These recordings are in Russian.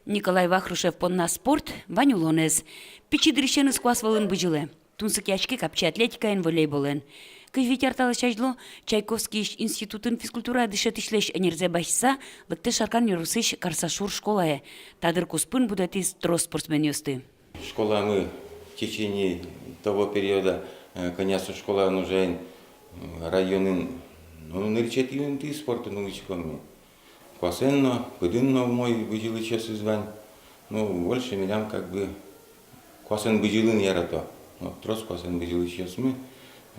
Николай Вахрушев понна спорт, Ваню Лонез. Пичидришен сквасвалын быжилы. Тунсык яшки капчи атлетикаен волейболен. Кыжвит арталы чажло, Чайковский институтын физкультура дышет ишлеш энерзе башса, лыкты шаркан юрусыш Карсашур школае. Тадыр куспын будатис трос спортсмен ёсты. Школа мы в течение того периода, конечно, школа нужен районын, наричать юнты спорта новичками. Квасенно, пыдынно мой выжилы час извань. Больше меня как бы квасен выжилын ярато. Трос квасен выжилы час мы.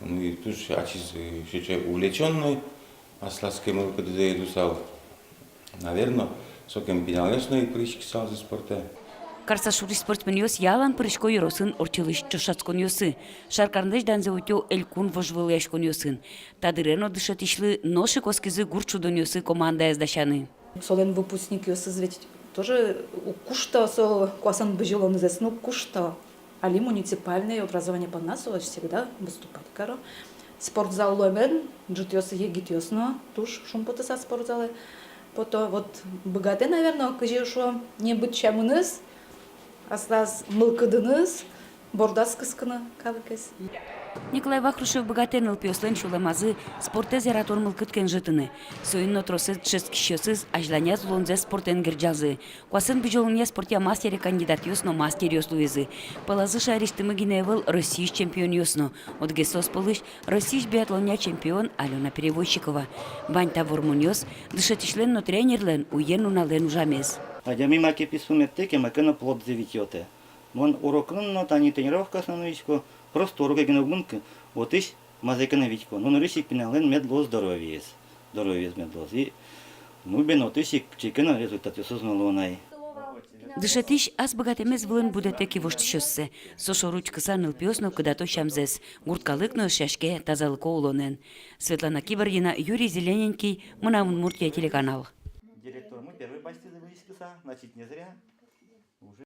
И тут ачис увлеченный, а с лаской мы когда идусал. Наверное, сокем пенялесной прыщик сал за спорта. Карсашур спортсмен ёс ялан прышко юросын орчылыш чошацкон ёсы. Шаркарндыш данзе утё элькун вожвылешкон ёсын. Тадырено дышат ишлы ноши коскизы гурчудон ёсы команда эздашаны. Солен выпускник ёсы ведь тоже кушта со квасан быжилон здесь, кушта. Али муниципальное образование по нас всегда выступать. Спортзал ломен, джут ёсы егит ёсно, туш шумпоты со спортзалы. Потом вот богатый, наверное, кыжи шо не быть чамыныз, Астаз мылкыдыныз, бордас кыскыны калыкес. Николай Вахрушев богатен ылпиослен шуламазы спорте зератор мылкыткен жытыны. Сойын нотросы честкищесыз ажланя злонзе спортен герджазы. Квасын бюджолыне спортя мастери кандидат ёсно мастер ёслуезы. Палазы шариштымы гиневыл Российш чемпион ёсно. От гесос пылыш Российш биатлоня чемпион Алена Перевозчикова. Вань тавормун ёс, дышатишлен но тренерлен уен унален ужамез. Адями маки писуметте, кемакена плод завитёте. Вон урокын, но тани тренировка основновичко, просто уроки геногунки, вот ищ мазекановичко. Но нарисик пинален медло здоровье. Здоровье медло. И бен вот ищик чекена результат осознало най. Дышатиш аз богатемез вылын будетеки воштишёссе. Сошо ручкыса нылпиосно кыдато шамзес. Гурткалыкны шашке тазалыко улонен. Светлана Кибордина, Юрий Зелененький, Мунамун Муртия телеканал. Директор, мы первый почти завелись, значит не зря.